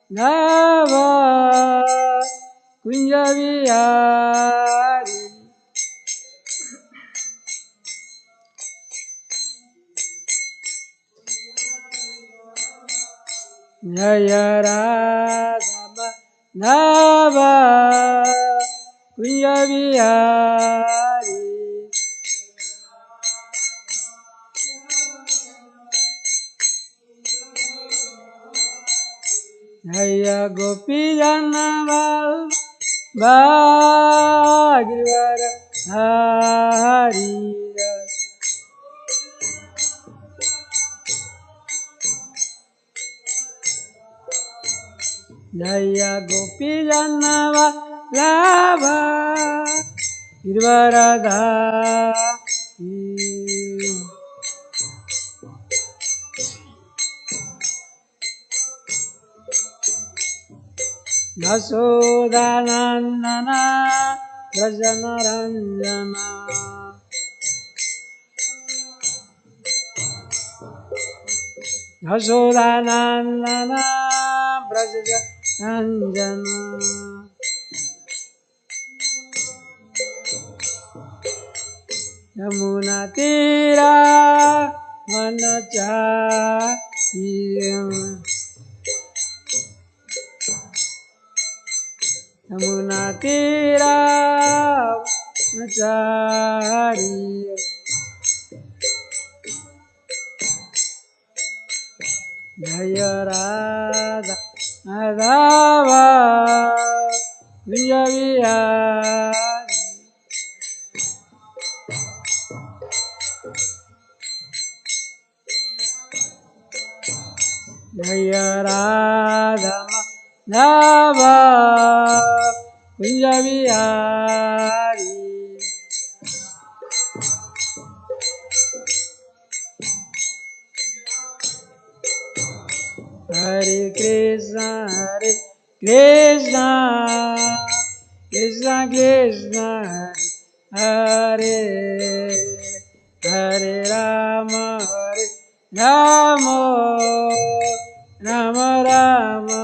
Nava Kunja Vihari. Jaya Radha Nava Kunja Vihari. Jaya Gopi Janaval Bhagavara Hari. Jaya Gopi Janava Lava Girvaradha. Yasodanandana Rajanaranjana. Yasodanandana Brajaranjana. Yamuna Tira Manachayam. Yamuna Tira Manachayam. Jaya Radha Madhava Kunja Vihari. Jaya Radha Madhava Kunja Vihari. Hare Krishna Krishna Krishna Krishna Hare Hare Rama Rama Rama Rama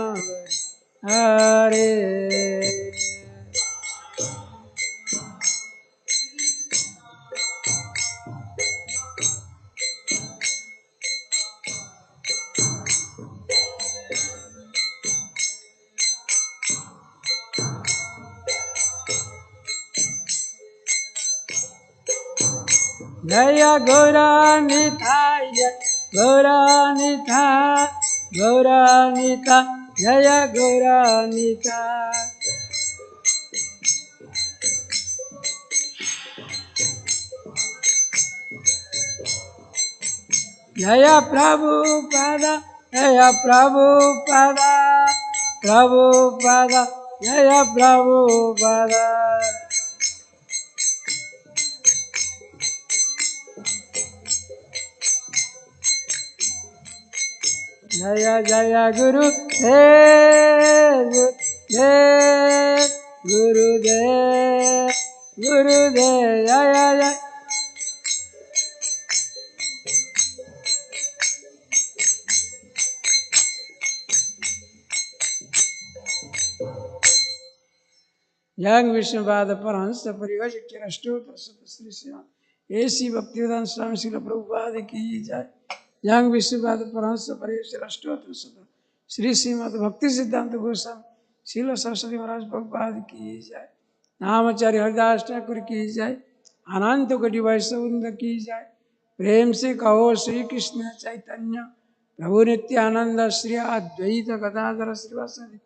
Hare. Jaya Gauranithai Gauranithai Gauranithai Jaya Gauranithai. Jaya Prabhupada Jaya Prabhupada Prabhupada Jaya Prabhupada. Jaya Jaya Guru Dev Dev Guru Dev Guru Dev Jaya Jaya. Yang Vishnupada Paramahansa Parivajikya Ashtotra Sata Sri Srimad A.C. Bhaktivedanta Swami Srila Prabhupada ki jai. Yang Vishnupada Paramahansa Parivajikya Ashtotra Sata Sri Srimad Bhakti Siddhanta Goswami Srila Saraswati Maharaj Prabhupada ki jai. Namacharya Haridas Thakur ki jai. Anant Koti Vaishnavrinda ki jai. प्रेम से कहो श्री कृष्ण चैतन्य प्रभु नित्यानंद श्री अद्वैत गदाधर श्रीवासदि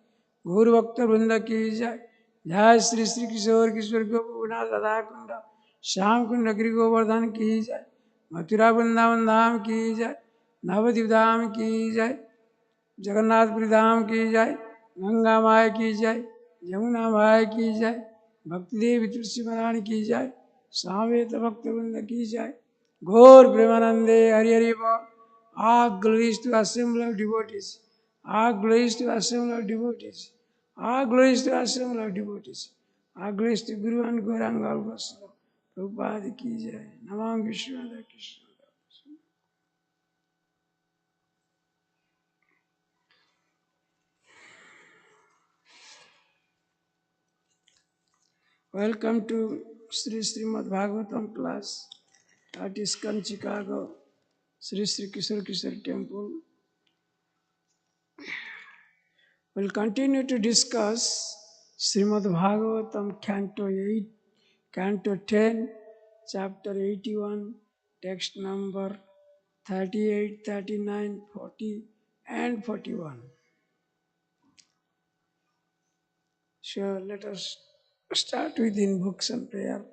गौर भक्त वृंद की जय. जय श्री श्री किशोर किशोर गोपीनाथ राधा कुंड श्याम कुंड गिरि गोवर्धन की जय. मथुरा वृंदावन धाम की जय. नवद्वीप धाम की जय. जगन्नाथपुरी धाम की जय. गंगा माय की जय. यमुना माय की जय. भक्ति देवी तुलसी महारानी की जय. सावेत भक्त वृंद की जय. Gaur Premanande Hari Hari Bol. All glories to assembly of devotees. All glories to assembly of devotees. All glories to assembly of devotees. All glories to Guru and Gauranga Goswami. Prabhupada ki jai. Namam Vishwada Krishna. Welcome to Srimad Bhagavatam class at ISKCON Chicago, Sri Kishore Temple. We'll continue to discuss Srimad Bhagavatam Canto 8, Canto 10, Chapter 81, text number 38, 39, 40 and 41. So let us start with in-books and prayer.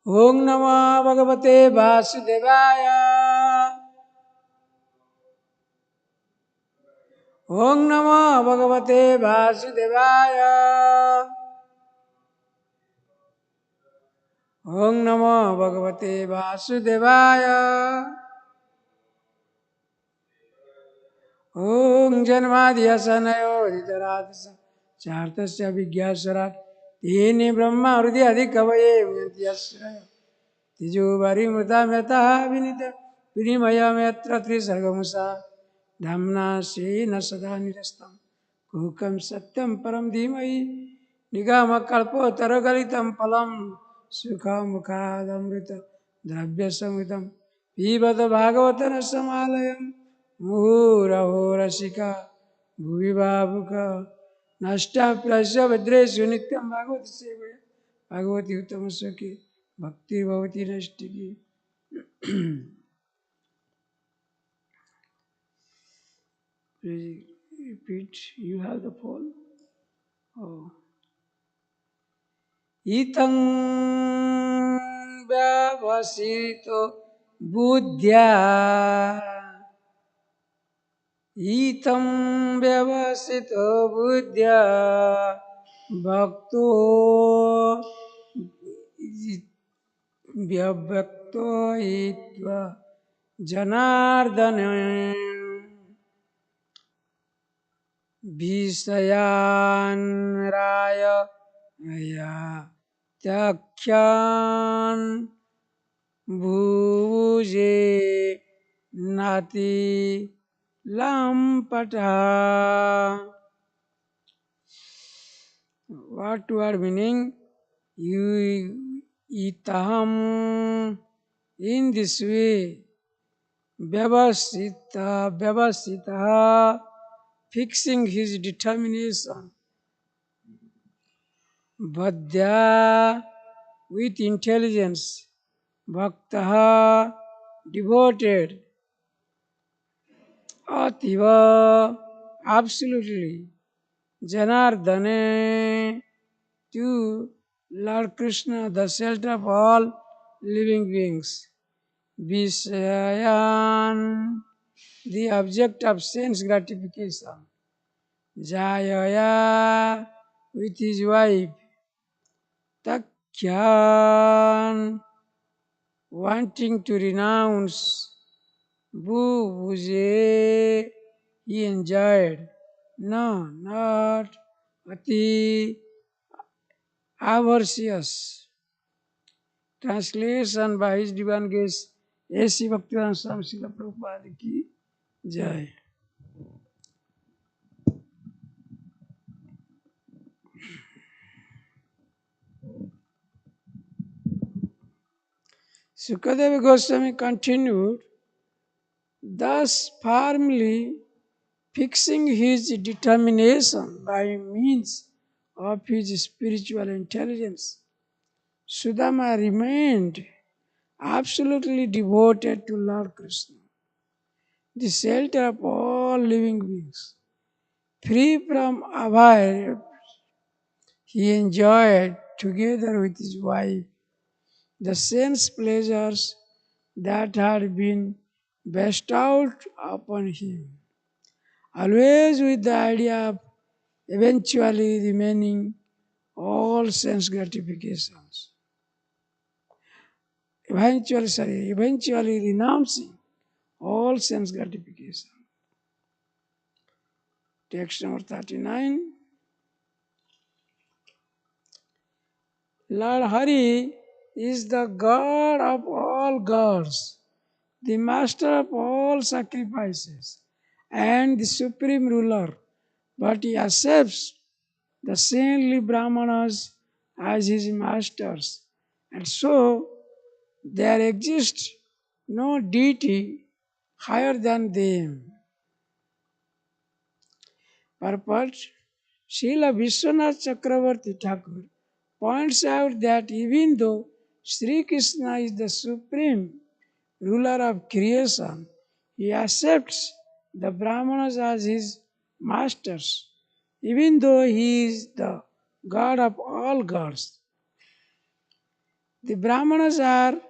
Om Namo Bhagavate Vasudevaya. Om Namo Bhagavate Vasudevaya. Om Namo Bhagavate Vasudevaya. Om Janmadhyasanayo Dhitaradisa Chartasya Vigyasara Tini Brahma Hrudi Adhikavaye Vyantyasraya Tijubari Mrita Meta Vinita Vinimaya Metra Trisargamusa Dhamna Sena Sada Nirastam Kukam Satyam Param Dhimai Nigama Kalpo Taragalitam Palam Sukha Mukhadamrita Dravya Samhitam Pibata Bhagavatana Samalayam Muraho Rasika Bhuvi Bhavuka Nashta Prasya Vadreshu Nityam Bhagavati Sevaya Bhagavati Uttamasaki Bhakti Bhavati Nashtiki. Please repeat. You have the phone. Oh. Itam Vyavasito Buddhya. Itam Vyavasito Buddhya. Bhakto Vyabhakto Itva Janardana Visayan Raya Aya Takyan Bhuje Nati Lampata. What word meaning? You itaham. In this way, Vyavasita, fixing his determination, Vadya, with intelligence, Bhaktaha, devoted, Ativa, absolutely, Janardane, to Lord Krishna, the shelter of all living beings. Visayan, the object of sense gratification. Jayaya, with his wife. Takyan, wanting to renounce. Bhuje, he enjoyed. No, not ati, avaricious. Translation by His Divine Grace, A.C. Bhaktivedanta Swami Srila Prabhupada ki Jai. Sukadeva Goswami continued, thus firmly fixing his determination by means of his spiritual intelligence, Sudama remained absolutely devoted to Lord Krishna, the shelter of all living beings. Free from avarice, he enjoyed, together with his wife, the sense pleasures that had been bestowed upon him, always with the idea of eventually remaining all sense gratifications. Eventually renouncing all sense gratification. Text number 39. Lord Hari is the God of all gods, the master of all sacrifices, and the supreme ruler, but he accepts the saintly Brahmanas as his masters. And so there exists no deity higher than them. Purport: Srila Vishwanath Chakravarti Thakur points out that even though Sri Krishna is the supreme ruler of creation, he accepts the Brahmanas as his masters, even though he is the God of all gods. The Brahmanas are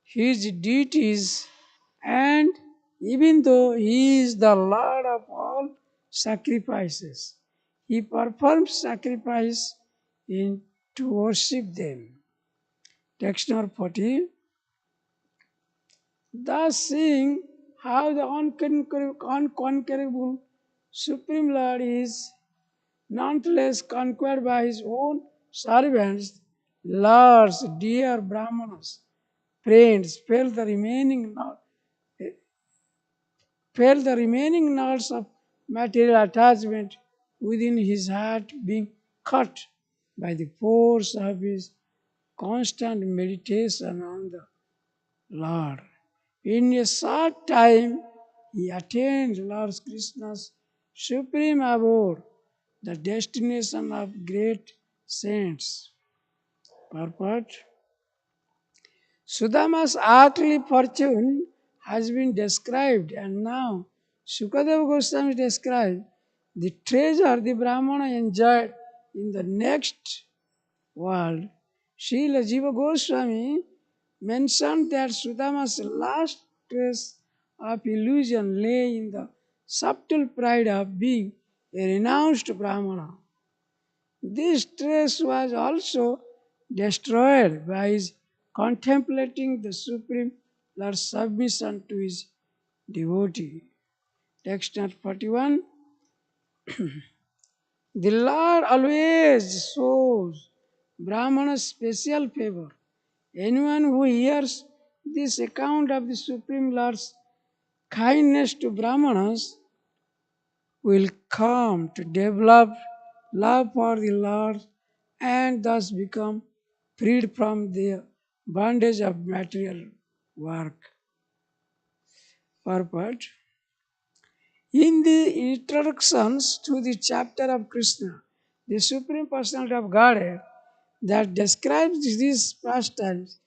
his deities, and even though he is the Lord of all sacrifices, he performs sacrifice to worship them. Text number 40. Thus, seeing how the unconquerable Supreme Lord is nonetheless conquered by his own servants, Lord's dear Brahmanas, friends, felt the remaining knots of material attachment within his heart being cut by the force of his constant meditation on the Lord. In a short time, he attained Lord Krishna's supreme abode, the destination of great saints. Purport: Sudama's earthly fortune has been described, and now Sukadeva Goswami describes the treasure the Brahmana enjoyed in the next world. Srila Jiva Goswami mentioned that Sudama's last trace of illusion lay in the subtle pride of being a renounced Brahmana. This trace was also destroyed by his contemplating the Supreme Lord's submission to his devotee. Text number 41. The Lord always shows Brahmanas special favor. Anyone who hears this account of the Supreme Lord's kindness to Brahmanas will come to develop love for the Lord and thus become freed from the bondage of material work. Purport: in the introductions to the chapter of Krishna, the Supreme Personality of Godhead, that describes these pastimes,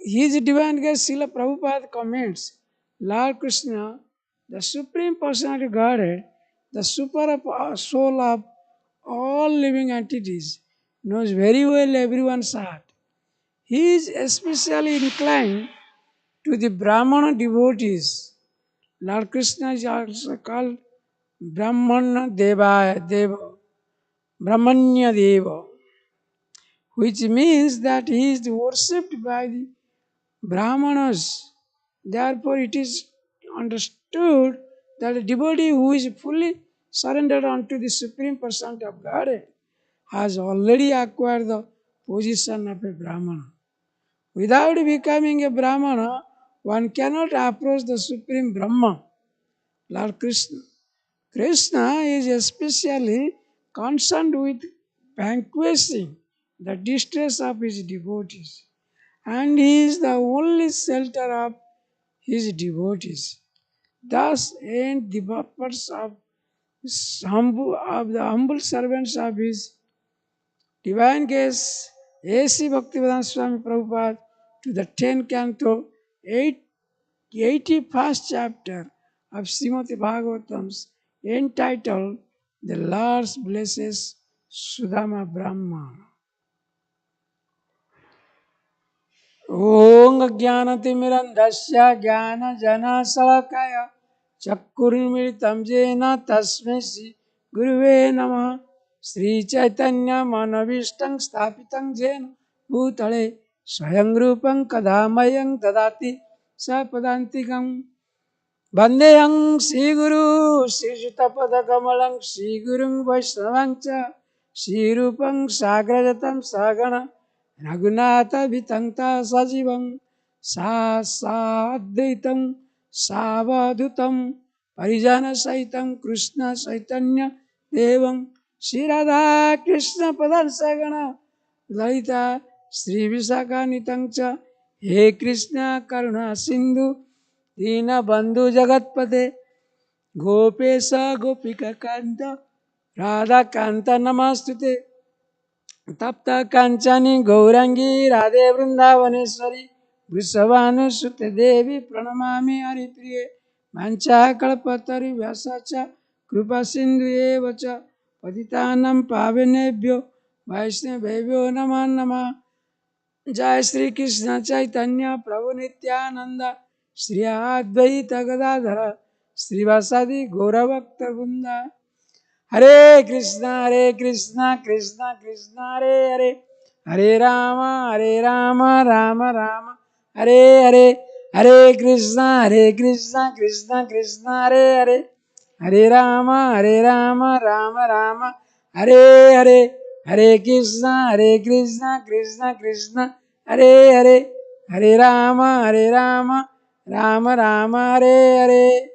His Divine Guest Srila Prabhupada comments, Lord Krishna, the Supreme Personality of Godhead, the super soul of all living entities, knows very well everyone's heart. He is especially inclined to the Brahmana devotees. Lord Krishna is also called Brahmana Deva, Brahmanya Deva, which means that he is worshipped by the Brahmanas. Therefore, it is understood that a devotee who is fully surrendered unto the Supreme Personality of Godhead has already acquired the position of a Brahmana. Without becoming a Brahmana, one cannot approach the Supreme Brahma, Lord Krishna. Krishna is especially concerned with vanquishing the distress of his devotees, and he is the only shelter of his devotees. Thus end the purpose of the humble servants of his Divine Guest A.C. Bhaktivedanta Swami Prabhupada to the 10th canto, 81st chapter of Srimad Bhagavatam, entitled The Lord Blesses Sudama Brahma. Om Jnanatimirandasya Jnana Jana Salakaya Chakkurmilitam Jena Tasmai Shri Guruve Namaha. Sri Chaitanya Manavishtam Sthapitam Jena Bhutale Swayam Rupam Kadamayam Dadati Sapadantikam Bandeyang Sri Guru Sri Jutapada Kamalang Sri Gurung Vaishnavangcha Sri Rupam Sagrajatam Sagana Raghunatha Vitanta Sajivam Sasadaitam Savadutam Parijana Saitam Krishna Chaitanya Devam Shri Radha Krishna Padarsagana Lalita Sri Visakha Nitangcha He Krishna Karuna Sindhu Dina Bandhu Jagatpate Gopesa Gopika Kanta Radha Kanta Namastute Tapta Kanchani Gaurangi Radhe Vrindavaneshwari Vrisavanusutte Devi Pranamami Haripriye Mancha Kalpatari Vyasacha Kripa Sindhu Evacha Patitanam Pavanebhyo Vaishnavebhyo Nama Nama Jai Sri Krishna Chaitanya Prabhu Nityananda Sri Advaita Gadadhara Srivasadi Gauravakta Vrinda Hare Krishna, Krishna Krishna, Hare Hare, Hare Rama, Rama Rama, Hare Hare, Hare Krishna, Krishna Krishna, Hare Hare, Hare Rama, Rama Rama, Hare Hare, Hare Krishna, Krishna Krishna, Hare Hare, Hare Rama, Rama Rama, Hare Hare.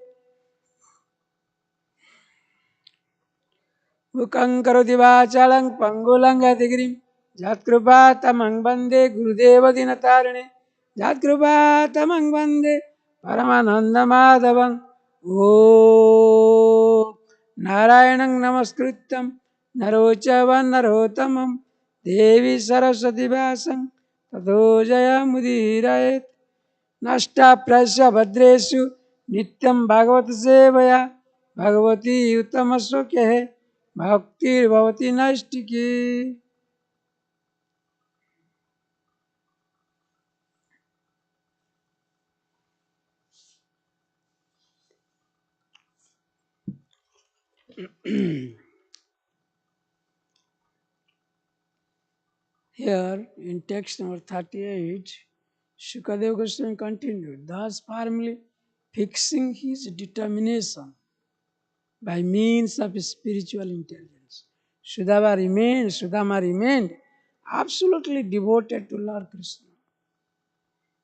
Mukhaṁ karoti vācālaṁ pangulaṁ gatigirim Jatkrupatamang bande Gurudeva dinatarine Jatkrupatamang bande Paramananda madhavam Om Narayanam namaskritam Narochavan narotamam Devi saraswati vyasam Tato jayamudhirayet Nashta prasya bhadreshu Nityam bhagavata sevaya Bhagavati uttamasukya hai Bhakti Bhavati Naistiki. Here in text number 38, Shukadeva Goswami continued, thus firmly fixing his determination by means of spiritual intelligence. Sudama remained absolutely devoted to Lord Krishna,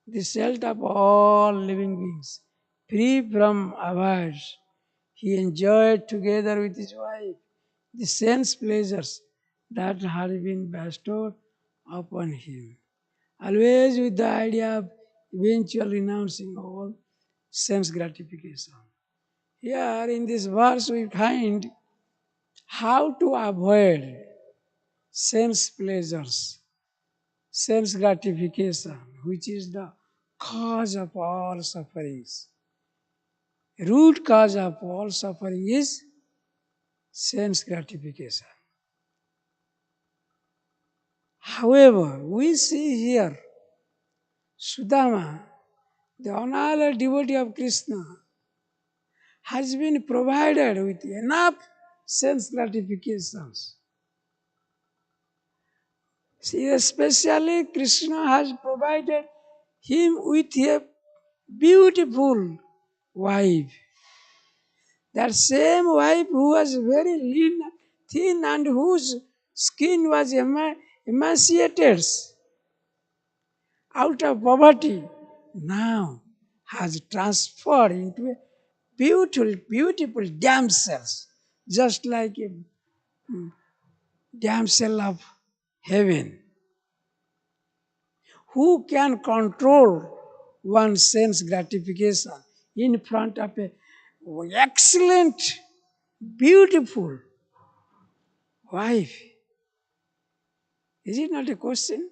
the self of all living beings, free from avarice. He enjoyed together with his wife the sense pleasures that had been bestowed upon him, always with the idea of eventual renouncing all sense gratification. Here in this verse we find how to avoid sense pleasures, sense gratification, which is the cause of all sufferings. Root cause of all suffering is sense gratification. However, we see here Sudama, the honored devotee of Krishna, has been provided with enough sense gratifications. See, especially Krishna has provided him with a beautiful wife. That same wife who was very lean, thin, and whose skin was emaciated out of poverty, now has transferred into a beautiful damsels, just like a damsel of heaven, who can control one's sense gratification in front of a excellent, beautiful wife. Is it not a question?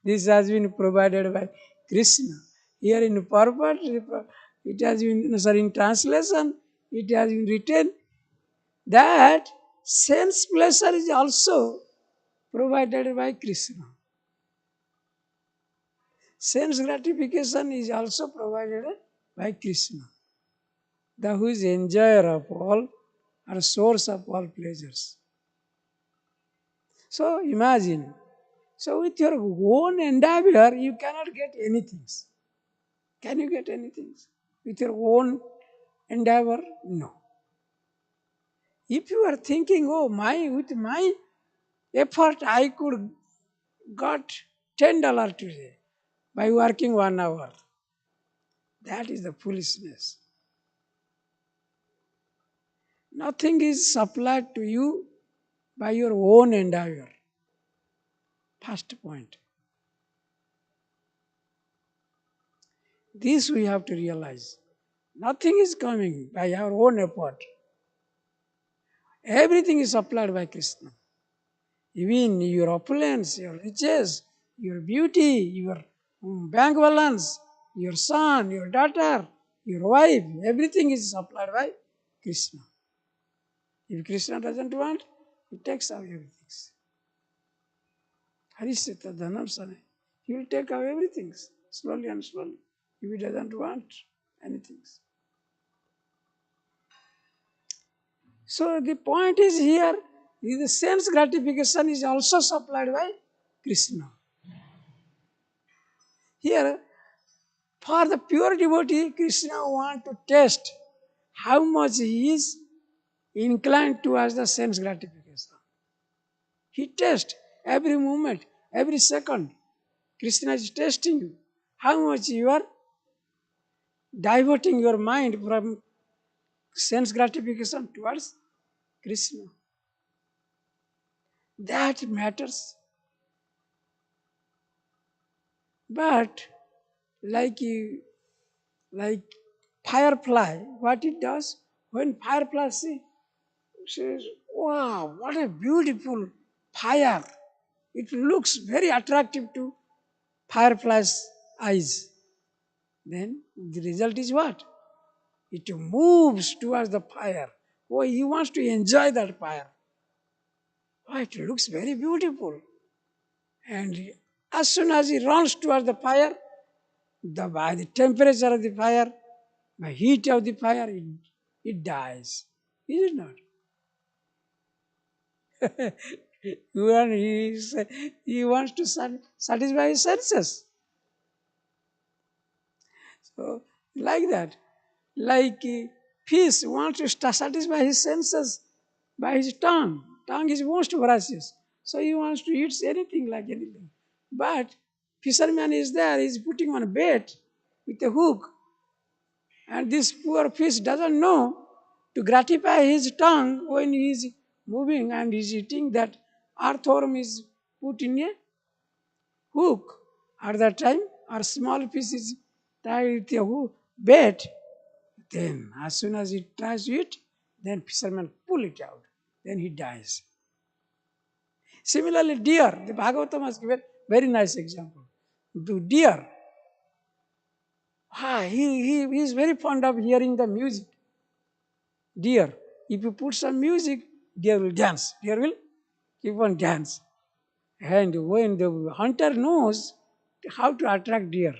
This has been provided by Krishna. Here in purport, it has been, in translation, it has been written that sense pleasure is also provided by Krishna. Sense gratification is also provided by Krishna, the who is enjoyer of all or source of all pleasures. So imagine, so with your own endeavor, you cannot get anything. Can you get anything? With your own endeavor? No. If you are thinking, oh, with my effort, I could got $10 today by working 1 hour. That is the foolishness. Nothing is supplied to you by your own endeavor. First point. This we have to realize. Nothing is coming by our own effort. Everything is supplied by Krishna. Even your opulence, your riches, your beauty, your bank balance, your son, your daughter, your wife, everything is supplied by Krishna. If Krishna doesn't want, he takes away everything. Harisita Dhanam Sane. He will take away everything slowly and slowly if he doesn't want anything. So the point is here, the sense gratification is also supplied by Krishna. Here, for the pure devotee, Krishna wants to test how much he is inclined towards the sense gratification. He tests every moment, every second. Krishna is testing you. How much you are diverting your mind from sense gratification towards Krishna. That matters. But like firefly, what it does, when firefly says, wow, what a beautiful fire. It looks very attractive to firefly's eyes. Then the result is what? It moves towards the fire. Oh, he wants to enjoy that fire. Oh, it looks very beautiful. And as soon as he runs towards the fire, by the temperature of the fire, by heat of the fire, it dies. Is it not? When he wants to satisfy his senses. So, like that. Like fish wants to satisfy his senses by his tongue. Tongue is most voracious. So he wants to eat anything like anything. But fisherman is there, he's putting on a bait with a hook. And this poor fish doesn't know to gratify his tongue when he is moving and is eating that earthworm is put in a hook. At that time, our small fish is tied with a hook, bait. Then, as soon as he tries to eat, then fisherman pull it out. Then he dies. Similarly, deer. The Bhagavatam has given very nice example. The deer. He is very fond of hearing the music. Deer. If you put some music, deer will dance. Deer will keep on dance. And when the hunter knows how to attract deer,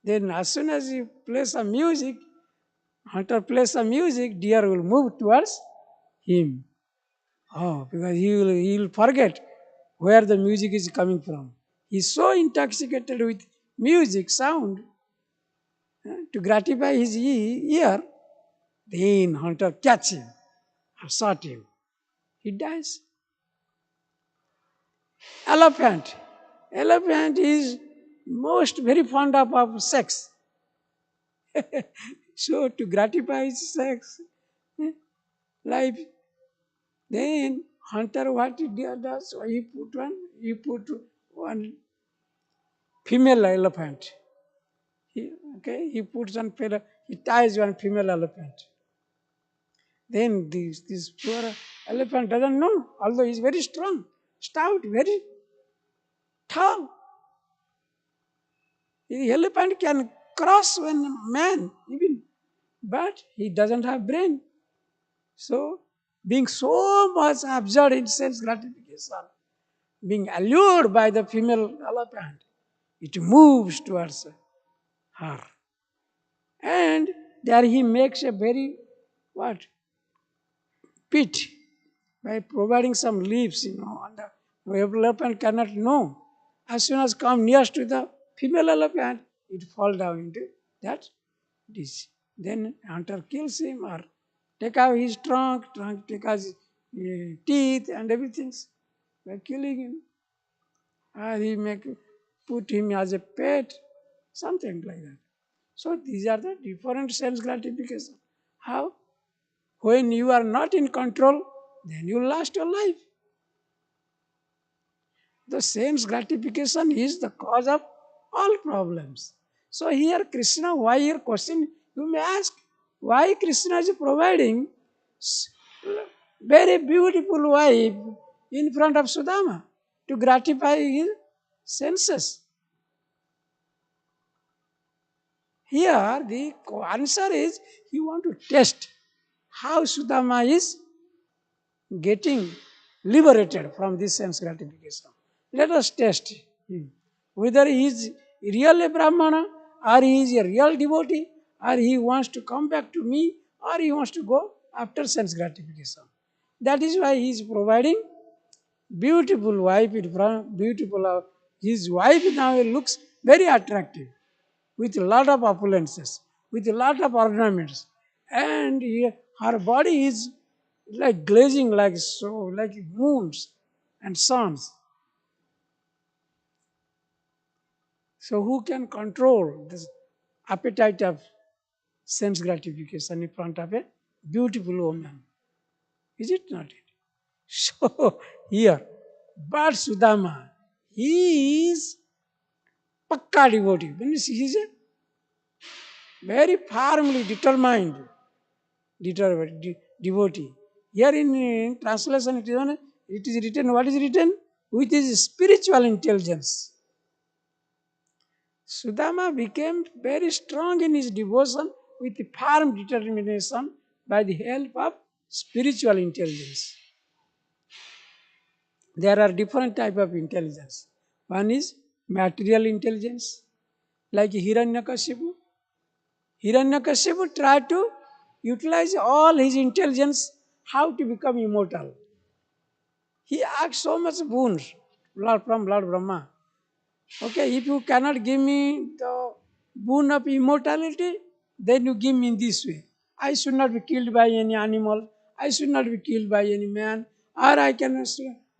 then as soon as he plays some music, hunter plays some music, deer will move towards him. Oh, because he will forget where the music is coming from. He's so intoxicated with music, sound, to gratify his ear, then hunter catch him or shot him. He dies. Elephant. Elephant is most very fond of sex. So to gratify his sex life, then hunter what he does, so he put one female elephant. He puts one fellow, he ties one female elephant. Then this poor elephant doesn't know, although he's very strong, stout, very tall. The elephant can cross one man even, but he doesn't have brain. So, being so much absorbed in sense gratification, being allured by the female elephant, it moves towards her. And there he makes a very, pit by providing some leaves, and the elephant cannot know. As soon as come nearest to the female elephant, it falls down into that ditch. Then hunter kills him or take out his trunk take out his teeth and everything by killing him. Or he put him as a pet, something like that. So these are the different sense gratification. How? When you are not in control, then you lost your life. The sense gratification is the cause of all problems. So here Krishna, why your question, you may ask, why Krishna is providing very beautiful wife in front of Sudama to gratify his senses. Here the answer is he want to test how Sudama is getting liberated from this sense gratification. Let us test him. Whether he is really a Brahmana, or he is a real devotee, or he wants to come back to me, or he wants to go after sense gratification. That is why he is providing beautiful wife in front, beautiful. His wife now looks very attractive, with a lot of opulences, with a lot of ornaments, and her body is like glazing like so, like moons and suns. So who can control this appetite of sense gratification in front of a beautiful woman? Is it not it? So here, but Sudama, he is pakka devotee. Means he is a very firmly determined devotee. Here in translation it is written, what is written? With his spiritual intelligence. Sudama became very strong in his devotion with firm determination by the help of spiritual intelligence. There are different type of intelligence. One is material intelligence, like Hiranyakashipu. Hiranyakashipu tried to utilize all his intelligence how to become immortal. He asked so much boons from Lord Brahma. Okay, if you cannot give me the boon of immortality, then you give me in this way. I should not be killed by any animal. I should not be killed by any man. Or I cannot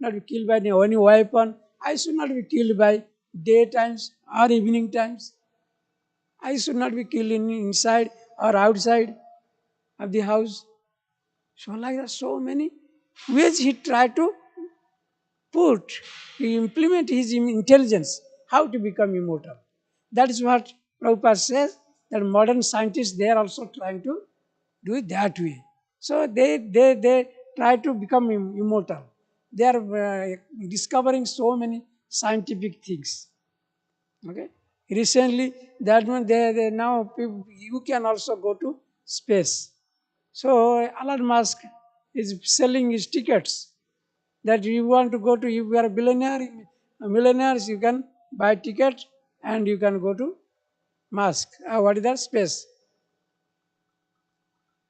not be killed by any weapon. I should not be killed by day times or evening times. I should not be killed inside or outside of the house. So like that, so many ways he tried to he implement his intelligence, how to become immortal. That is what Prabhupada says, that modern scientists, they are also trying to do it that way. So they try to become immortal. They are discovering so many scientific things. Okay. Recently, that one they now you can also go to space. So Elon Musk is selling his tickets that you want to go to, if you are a millionaires, you can buy ticket and you can go to Mars. What is that? Space.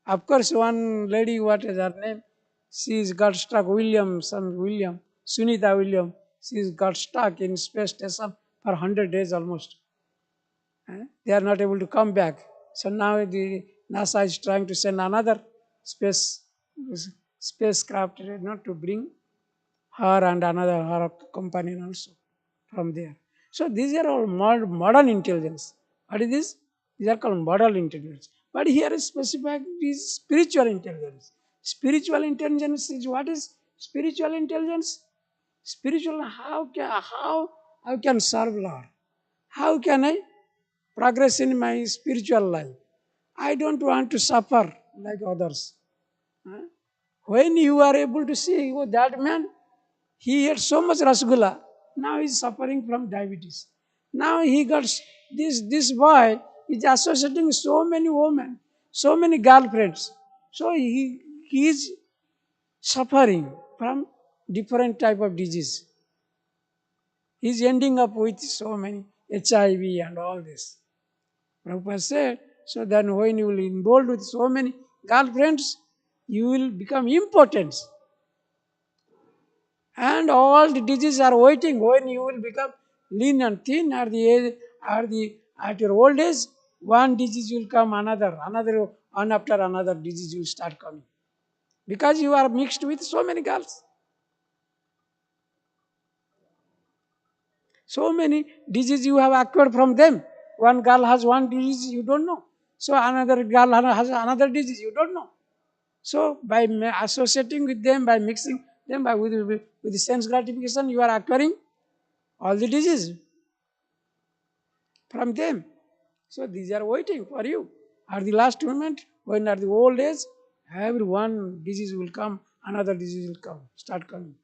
Of course, one lady, what is her name? She's got stuck, Sunita William. She's got stuck in space station for 100 days almost. They are not able to come back. So now the NASA is trying to send another spacecraft, not to bring her and another her companion also from there. So these are all modern intelligence. What is this? These are called modern intelligence. But here is specified is spiritual intelligence. Spiritual intelligence is what is spiritual intelligence? Spiritual, how can serve Lord? How can I progress in my spiritual life? I don't want to suffer like others. When you are able to see, oh, that man, he ate so much rasgulla. Now he is suffering from diabetes. Now he got this boy is associating so many women, so many girlfriends. So he is suffering from different type of disease. He is ending up with so many HIV and all this. Prabhupada said, so then when you will involved with so many girlfriends, you will become impotent. And all the diseases are waiting when you will become lean and thin at the age, at your old age. One disease will come, another, one after another disease will start coming. Because you are mixed with so many girls. So many diseases you have acquired from them. One girl has one disease, you don't know. So another girl has another disease, you don't know. So by associating with them, by mixing them, with the sense gratification, you are acquiring all the disease from them. So these are waiting for you. At the last moment, when at the old age, every one disease will come, another disease will come, start coming.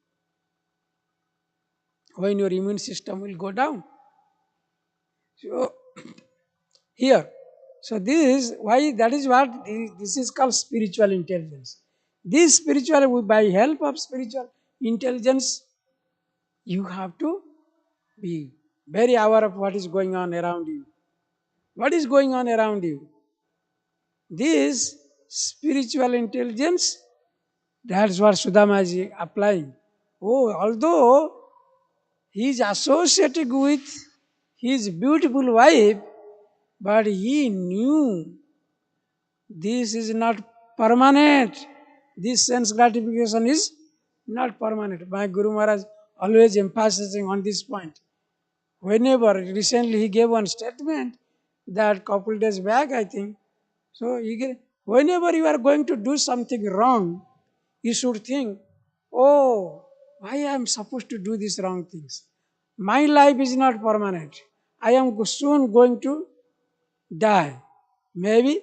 When your immune system will go down. So here, so this is why, that is what this is called spiritual intelligence. This spiritual, by help of spiritual intelligence, you have to be very aware of what is going on around you. What is going on around you? This spiritual intelligence, that's what Sudama is applying. Oh, although he is associated with his beautiful wife, but he knew this is not permanent. This sense gratification is not permanent. My Guru Maharaj always emphasizing on this point. Whenever, recently he gave one statement that couple days back, I think. So whenever you are going to do something wrong, you should think, oh, why I am supposed to do these wrong things? My life is not permanent. I am soon going to die. Maybe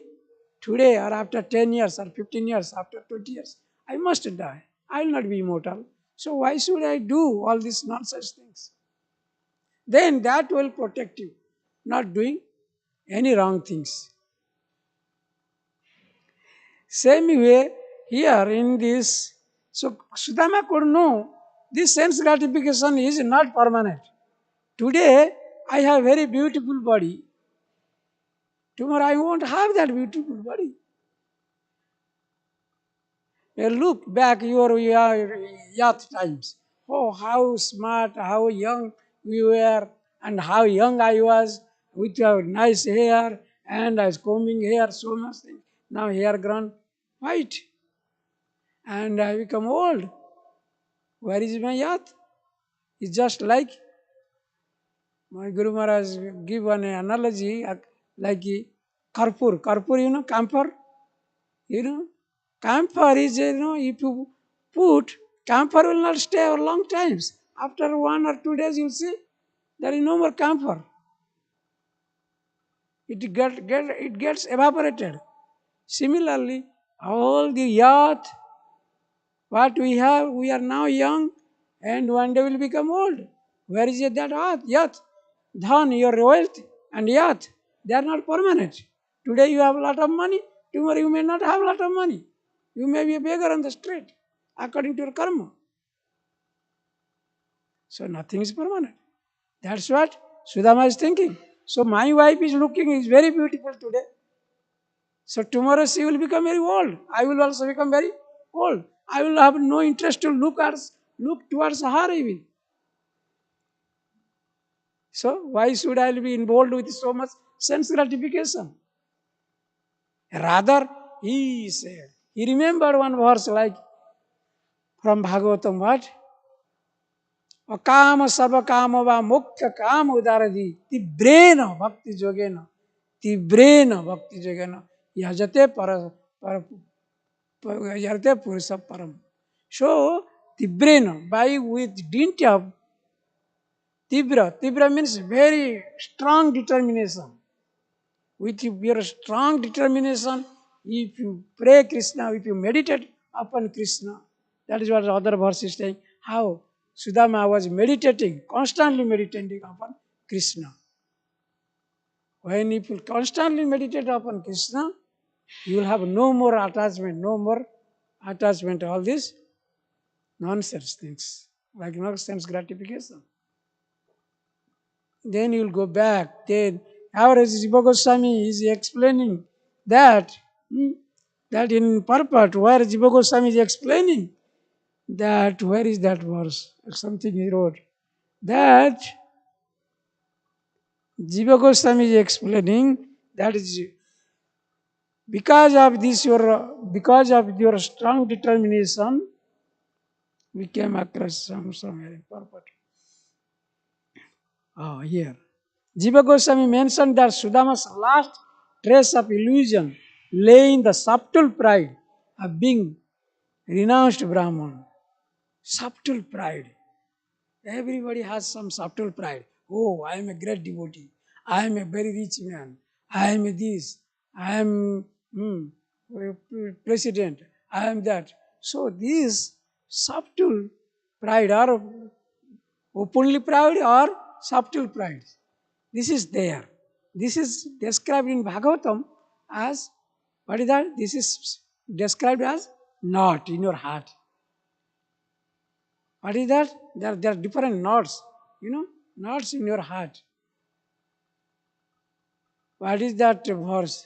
today or after 10 years or 15 years, after 20 years, I must die. I will not be immortal. So why should I do all these nonsense things? Then that will protect you, not doing any wrong things. Same way, here in this, so Sudama could know this sense gratification is not permanent. Today, I have very beautiful body. Tomorrow, I won't have that beautiful body. Look back your youth times. Oh, how smart, how young we were, and how young I was with your nice hair, and I was combing hair, so much thing. Now hair grown white, and I become old. Where is my youth? It's just like my Guru Maharaj give an analogy like karpur. Karpur, camphor. Camphor is, if you put, camphor will not stay for long times. After 1 or 2 days, you'll see there is no more camphor. It gets evaporated. Similarly, all the youth, what we have, we are now young, and one day will become old. Where is that youth? Dhan, your wealth and youth, they are not permanent. Today you have a lot of money, tomorrow you may not have a lot of money. You may be a beggar on the street, according to your karma. So nothing is permanent. That's what Sudama is thinking. So my wife is very beautiful today. So tomorrow she will become very old. I will also become very old. I will have no interest to look towards her even. So why should I be involved with so much sense gratification? Rather, he remembered one verse like from Bhagavatam, what? Akama sarvakama va mukhya kama udaradi tibrena bhakti yogena yajate yajate purusha param. So, tibrena, by with dint of tibra means very strong determination. With your strong determination, if you pray Krishna, if you meditate upon Krishna, that is what the other verse is saying, how Sudama was meditating, constantly meditating upon Krishna. When you will constantly meditate upon Krishna, you will have no more attachment, all these nonsense things, like nonsense gratification. Then you will go back. Then our Jiva Goswami is explaining that, that in purport, where Jiva Goswami is explaining that, where is that verse? Something he wrote. That Jiva Goswami is explaining that is because of your strong determination, we came across somewhere in purport. Oh, here. Jiva Goswami mentioned that Sudama's last trace of illusion lay in the subtle pride of being renounced Brahman. Subtle pride. Everybody has some subtle pride. Oh, I am a great devotee. I am a very rich man. I am a this. I am president. I am that. So these subtle pride or openly pride or subtle pride. This is there. This is described in Bhagavatam as, what is that? This is described as knot in your heart. What is that? There are different knots, knots in your heart. What is that verse?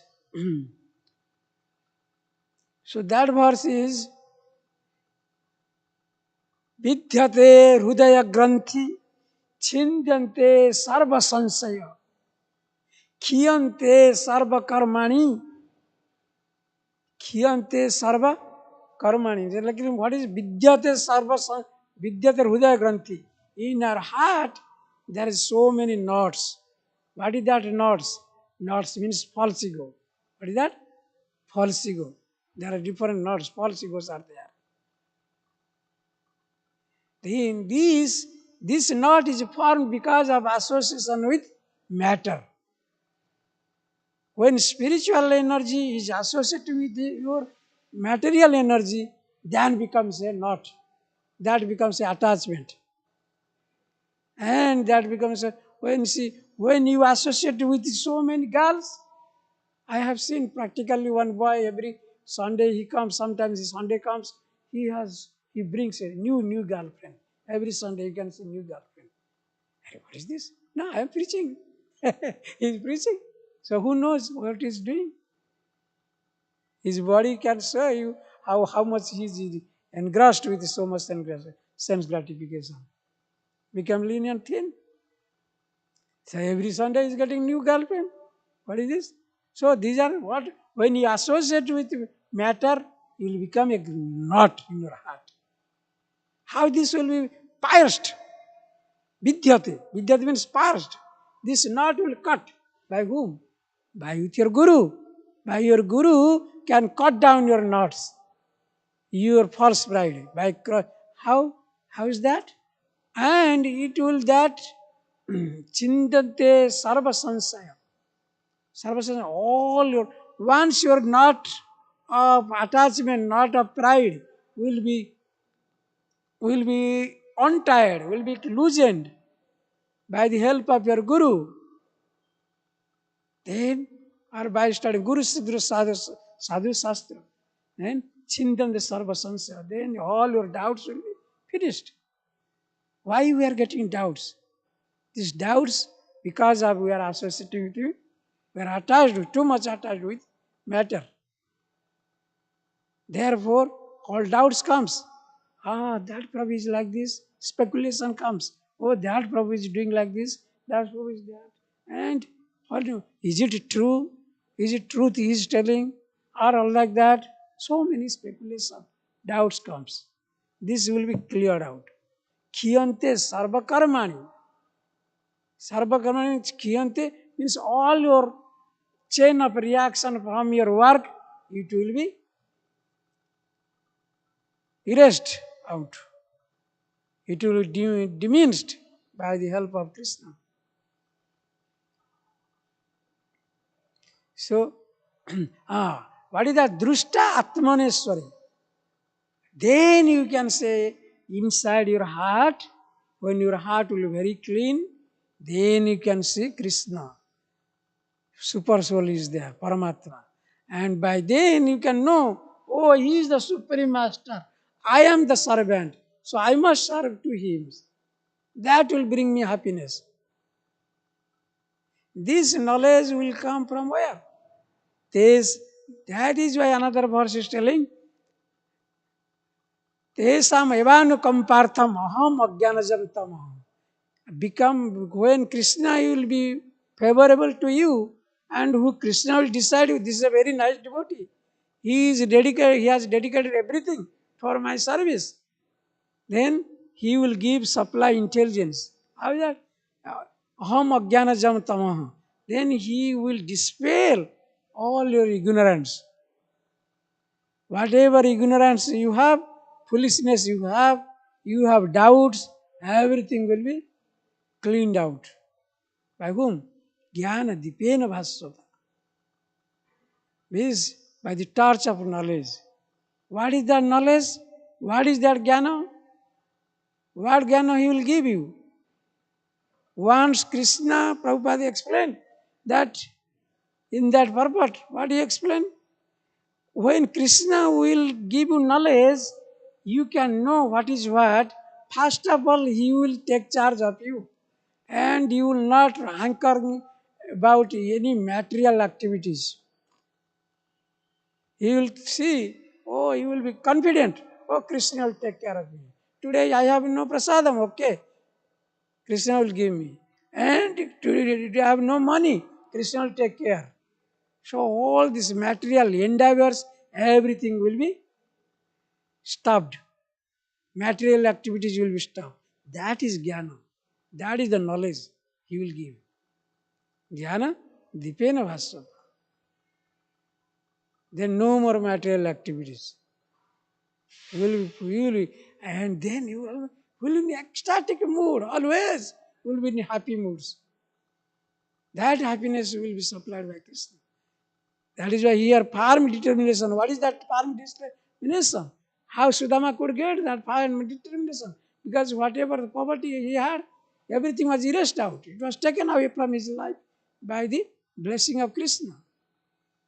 So that verse is Vidyate Hridaya Granthi Chindante Sarva Sansaya Khiyante Sarva Karmani Khiyante Sarva Karmani. Like, what is Vidyate Sarva Vidyate Hridaya Granthi? In our heart, there is so many knots. What is that knots? Knots means false ego. What is that? False ego. There are different knots. False egos are there. Then this knot is formed because of association with matter. When spiritual energy is associated with your material energy, then becomes a knot. That becomes an attachment. And that becomes when you associate with so many girls, I have seen practically one boy every Sunday he comes, sometimes Sunday comes, he brings a new girlfriend. Every Sunday you can see new girlfriend. Hey, what is this? No, I am preaching. He's preaching. So who knows what he's doing? His body can show you how much he's engrossed with so much sense gratification. Become lean and thin. So every Sunday he's getting new girlfriend. What is this? So these are what, when you associate with matter, you will become a knot in your heart. How this will be pierced? Vidyate. Vidyate means pierced. This knot will cut. By whom? By with your guru. By your guru can cut down your knots. Your false pride. By how? How is that? And it will that chindante sarva sansaya. Sarva sansaya, all your, once your knot of attachment, knot of pride will be untied, will be loosened by the help of your guru. Then, or by studying Guru Sadhu Shastra, then Chintan the Sarva Sansaya, then all your doubts will be finished. Why we are getting doubts? These doubts, because of we are associating with you, we are attached with, too much attached with matter. Therefore, all doubts comes. That Prabhu is like this. Speculation comes. Oh, that Prabhu is doing like this. That Prabhu is that. And is it true? Is it truth he is telling? Or all like that? So many speculation, doubts comes. This will be cleared out. Khiyante sarva karmani. Sarva karmani, khiyante means all your chain of reaction from your work, it will be erased out. It will be diminished by the help of Krishna. So, what is that? Drushta Atmaneswari. Then you can say, inside your heart, when your heart will be very clean, then you can see Krishna. Super soul is there, Paramatma. And by then you can know, oh, he is the Supreme Master. I am the servant. So I must serve to him. That will bring me happiness. This knowledge will come from where? That is why another verse is telling, Tesam evanukampartham aham ajnanajam tamaham. Become, when Krishna will be favorable to you, and who Krishna will decide you, this is a very nice devotee. He has dedicated everything for my service. Then he will give supply intelligence. How is that? Aham ajnanajam tamaham. Then he will dispel all your ignorance. Whatever ignorance you have, foolishness you have doubts, everything will be cleaned out. By whom? Jnana dipena bhasvata. Means by the torch of knowledge. What is that knowledge? What is that jnana? What jnana he will give you? Once Krishna, Prabhupada explained that in that purport, what he explained? When Krishna will give you knowledge, you can know what is what. First of all, he will take charge of you. And you will not hanker about any material activities. He will see, oh, you will be confident. Oh, Krishna will take care of me. Today I have no prasadam, okay. Krishna will give me. And today I have no money. Krishna will take care. So all these material endeavors, everything will be stopped. Material activities will be stopped. That is jnana. That is the knowledge he will give. Jnana dipena bhasva. Then no more material activities. And then you will be in ecstatic mood, always will be in happy moods. That happiness will be supplied by Krishna. That is why here firm determination. What is that firm determination? How Sudama could get that firm determination? Because whatever the poverty he had, everything was erased out. It was taken away from his life by the blessing of Krishna.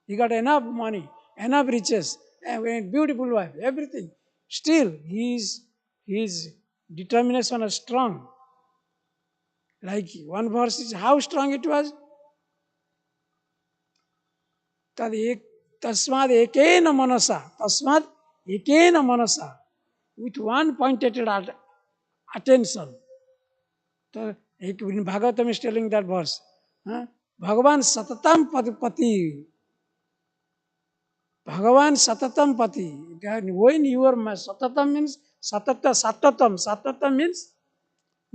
He got enough money, enough riches, and a beautiful wife, everything. Still, his determination was strong. Like one verse is how strong it was. Tasmad ekena manasa, with one pointed attention. So, in Bhagavatam is telling that verse. Bhagavan satatam pati. Bhagavan satatam pati. When you are satatam means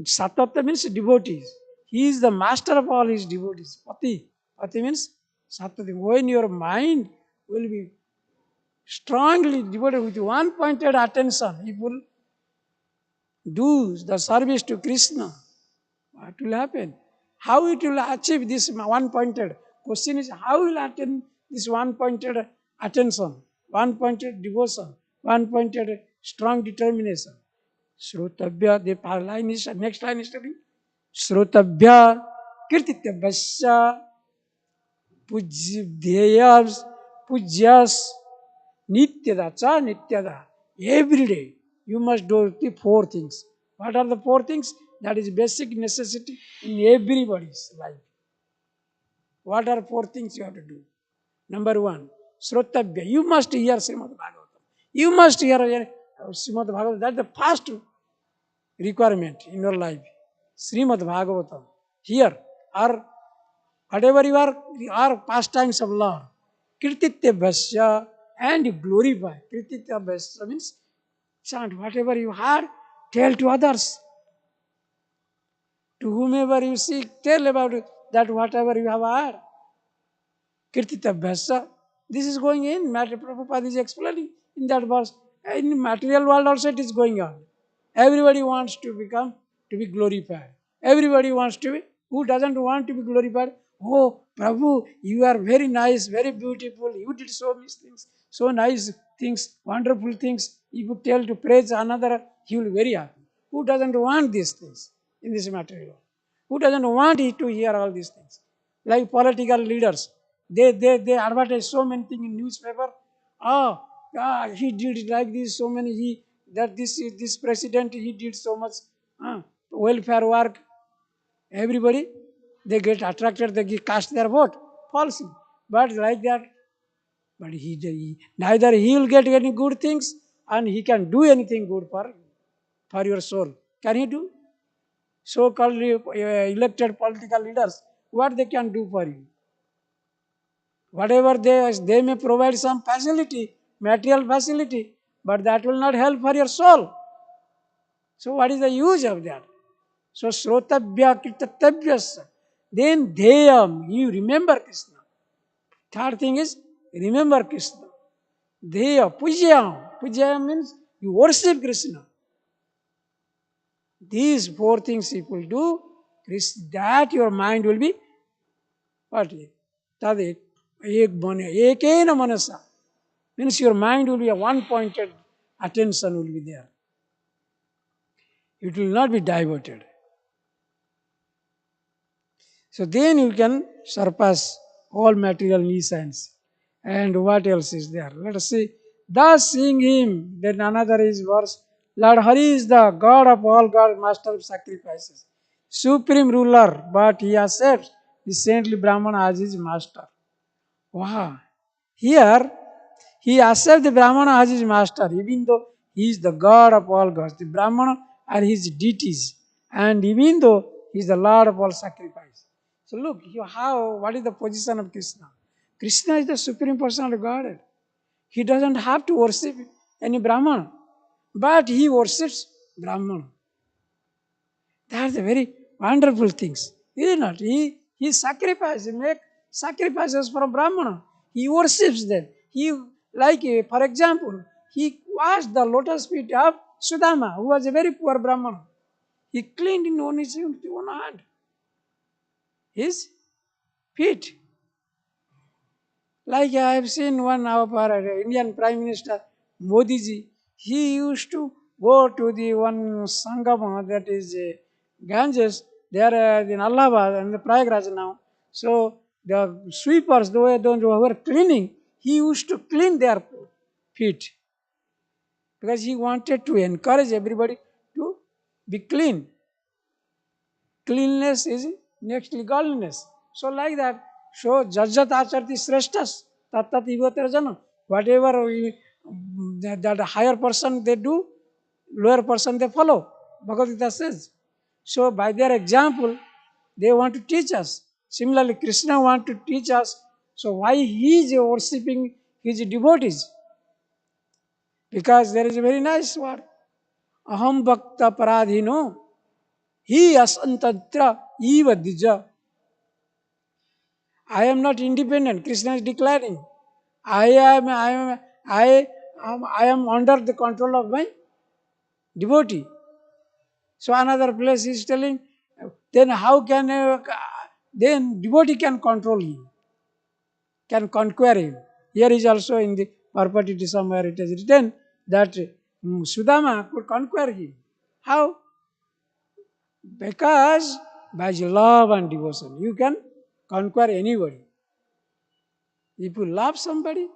Satata means devotees. He is the master of all his devotees. Pati. Pati means Satata. When your mind will be strongly devoted with one pointed attention, it will do the service to Krishna. What will happen? How it will achieve this one pointed? Question is how will attain this one pointed attention, one pointed devotion, one pointed strong determination. Shrotabhya, the line is, next line is telling, Shrotabhya kirtityabhasya pujyas nityada cha nityada. Every day you must do the four things. What are the four things? That is basic necessity in everybody's life. What are four things you have to do? Number one, Shrotabhya. You must hear Srimad Bhagavatam. You must hear Srimad Bhagavatam. That's the first requirement in your life. Srimad Bhagavatam. Here are whatever you are pastimes of Lord. Kirtityabhasya and glorify. Kirtityabhasya means chant whatever you heard, tell to others. To whomever you see, tell about it, that whatever you have heard. Kirtityabhasya. This is going in. Prabhupada is explaining in that verse. In material world also it is going on. Everybody wants to be glorified. Everybody wants to be. Who doesn't want to be glorified? Oh, Prabhu, you are very nice, very beautiful. You did so many things, so nice things, wonderful things. If you tell to praise another, he will be very happy. Who doesn't want these things in this material world? Who doesn't want to hear all these things? Like political leaders, they advertise so many things in newspaper. He did it like this, so many this president he did so much welfare work. Everybody they get attracted, they cast their vote falsely. But like that, but neither he will get any good things and he can do anything good for your soul. Can he do? So-called elected political leaders, what they can do for you? Whatever they may provide some facility, material facility, but that will not help for your soul. So what is the use of that? So Shrotabhya Kirtatabhyasya. Then Deyam, you remember Krishna. Third thing is remember Krishna. Deya, Pujyam. Pujyam means you worship Krishna. These four things if you do, that your mind will be what? Tadit. Ekena manasa. Means your mind will be a one-pointed attention will be there. It will not be diverted. So then you can surpass all material nescience. And what else is there? Let us see. Thus seeing him, then another is verse. Lord Hari is the God of all gods, master of sacrifices, supreme ruler, but he accepts the saintly Brahman as his master. Wow. Here, he accepts the Brahmana as his master, even though he is the God of all gods. The Brahmana are his deities, and even though he is the Lord of all sacrifice. So look, what is the position of Krishna? Krishna is the supreme person of Godhead. He doesn't have to worship any Brahmana, but he worships Brahmana. That's a very wonderful things, is it not? He sacrifices, he makes sacrifices for Brahmana. He worships them. For example, he washed the lotus feet of Sudama, who was a very poor Brahmana. He cleaned in his own hand his feet. Like I have seen one of our Indian Prime Minister, Modi ji, he used to go to the one Sangama, that is Ganges, there in Allahabad and the Prayagraj now. So the sweepers, those who were cleaning, he used to clean their feet because he wanted to encourage everybody to be clean. Cleanliness is next to godliness. So like that, so jajat acharti sreshtas, tattat ivoter jana. Whatever that higher person they do, lower person they follow. Bhagavad Gita says. So by their example, they want to teach us. Similarly, Krishna want to teach us. So why he is worshipping his devotees? Because there is a very nice word. Aham bhakta paradhino. He asantatra eva dija. I am not independent. Krishna is declaring. I am under the control of my devotee. So another place is telling, then how can then devotee can control him, can conquer him. Here is also in the Parpatiti somewhere it is written that Sudama could conquer him. How? Because by love and devotion, you can conquer anybody. If you love somebody,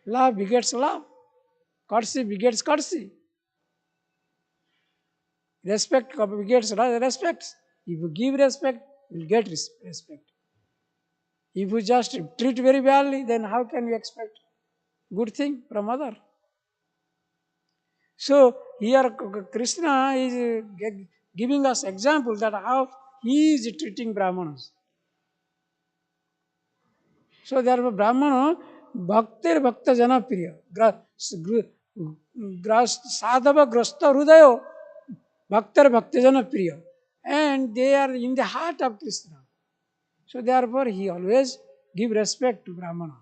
love begets love. Courtesy begets courtesy. Respect begets respect. If you give respect, you will get respect. If you just treat very badly, then how can you expect good thing from other? So here Krishna is giving us example that how he is treating Brahmanas. So therefore Brahmana bhaktir bhakta jana priya. Sadhava grasta hrudayo bhaktar bhakta jana priya. And they are in the heart of Krishna. So therefore he always give respect to Brahmana.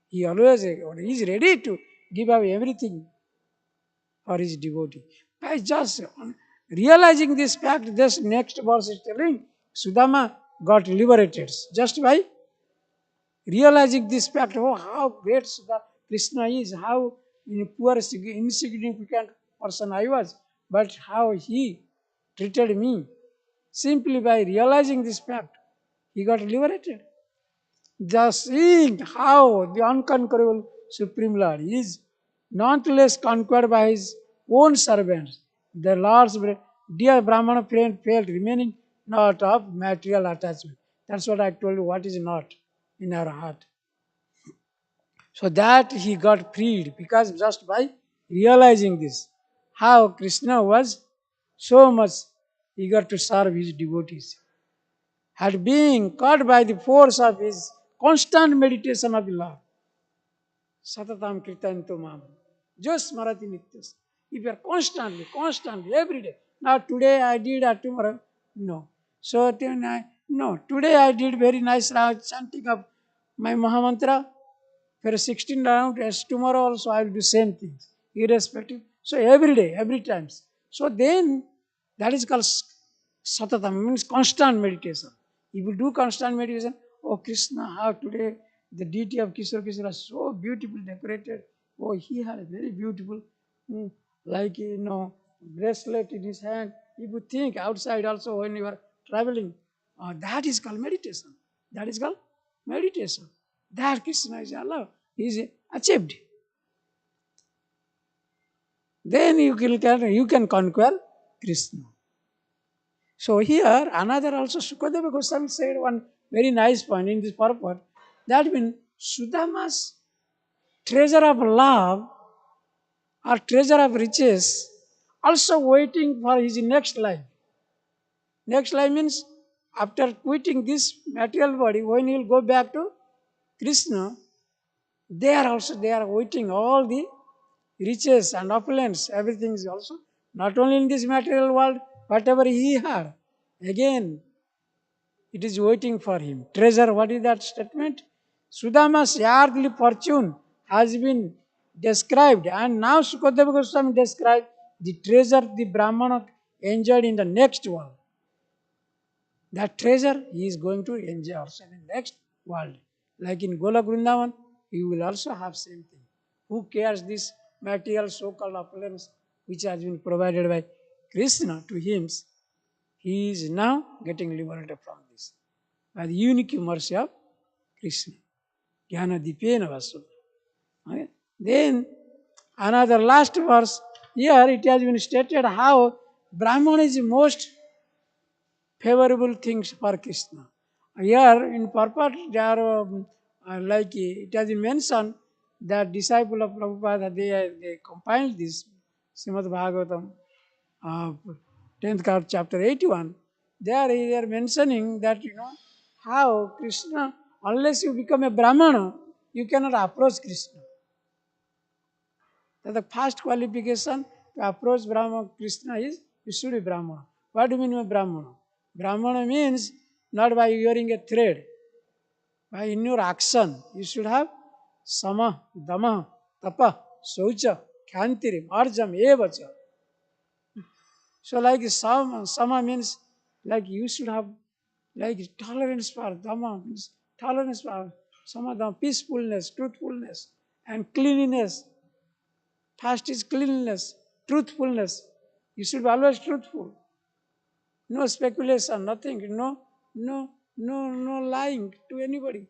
He always is ready to give away everything for his devotee. By just realizing this fact, this next verse is telling Sudama got liberated. Just by realizing this fact, oh, how great Krishna is, how poor, insignificant person I was, but how he treated me. Simply by realizing this fact, he got liberated. Just seeing how the unconquerable Supreme Lord is not less conquered by his own servants. The Lord's dear Brahmana friend felt remaining not of material attachment. That's what I told you, what is not in our heart. So that he got freed because just by realizing this, how Krishna was so much eager to serve his devotees. Had been caught by the force of his constant meditation of the Lord. Satatam kirtanto mam. Just smarati nityas. If you are constantly, every day. Now today I did, tomorrow, no. So, no. Today I did very nice chanting of my Mahamantra. For 16 round, as tomorrow also I will do same things, irrespective. So every day, every times. So then that is called satatam, means constant meditation. If you do constant meditation, oh Krishna, how today the deity of Kishore Kishore is so beautiful decorated. Oh, he had a very beautiful, like bracelet in his hand. If you think outside also when you are traveling, that is called meditation. That is called meditation. That Krishna is Allah is achieved. Then you can conquer Krishna. So here another also Sukadeva Goswami said one very nice point in this purport. That means Sudama's treasure of love or treasure of riches also waiting for his next life. Next life means after quitting this material body, when he will go back to Krishna, they are waiting all the riches and opulence, everything is also not only in this material world, whatever he had, again it is waiting for him. Treasure, what is that statement? Sudama's earthly fortune has been described, and now Sukadeva Goswami described the treasure the Brahmana enjoyed in the next world. That treasure he is going to enjoy also in the next world. Like in Golok Vrindavan, he will also have same thing. Who cares this material so-called opulence which has been provided by Krishna to him? He is now getting liberated from this by the unique mercy of Krishna. Jnana Dipena Vasu. Okay? Then another last verse, here it has been stated how Brahman is the most favorable things for Krishna. Here in purport, they are like it has been mentioned that disciple of Prabhupada, they compiled this Srimad Bhagavatam, 10th chapter 81. There they are mentioning that how Krishna, unless you become a Brahmana, you cannot approach Krishna. That the first qualification to approach Krishna is you should be Brahmana. What do you mean by Brahmana? Brahmana means not by wearing a thread, by in your action. You should have sama, dama, tapa, saucha, khantiri, marjam, evacha. So like sama means like you should have like tolerance for dama means tolerance for sama, dama, peacefulness, truthfulness, and cleanliness. First is cleanliness, truthfulness. You should be always truthful. No speculation, nothing, no lying to anybody.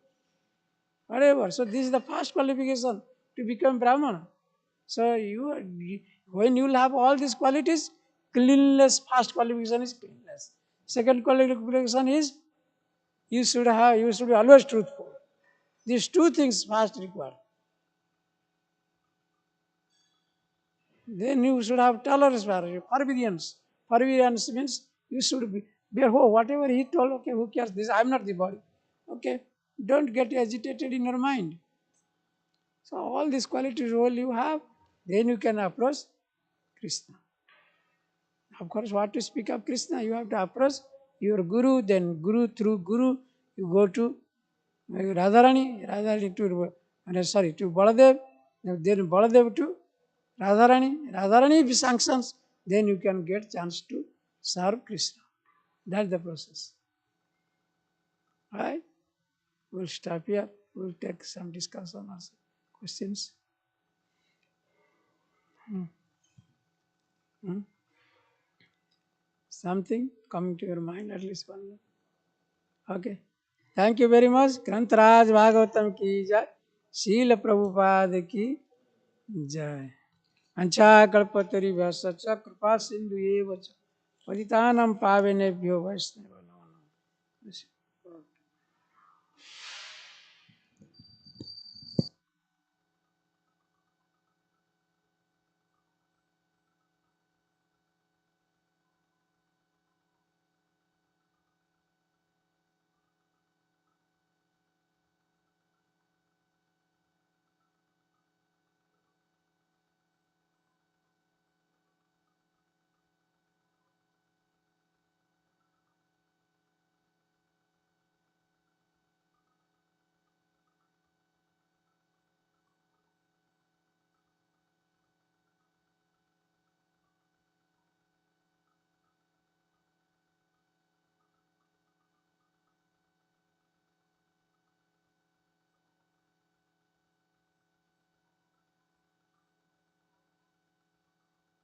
Whatever. So this is the first qualification to become Brahmana. So when you will have all these qualities, cleanliness, first qualification is cleanliness. Second qualification is you should be always truthful. These two things first required. Then you should have tolerance for forbearance. Forbearance means you should bear whatever he told, okay, who cares this? I'm not the body. Okay, don't get agitated in your mind. So all these qualities all you have, then you can approach Krishna. Of course, what to speak of Krishna, you have to approach your Guru, then Guru through Guru, you go to Radharani to Baladev, then Baladev to Radharani if sanctions, then you can get chance to serve Krishna. That's the process. Alright? We'll stop here. We'll take some discussion or questions. Something coming to your mind, at least one. Okay. Thank you very much. Grantaraj Bhagavatam ki jai. Srila Prabhupada ki jai. Anchakalpatari Vasacha Kripa Sindhu Evacha Paditanam Pavenebhyo Vaishnava.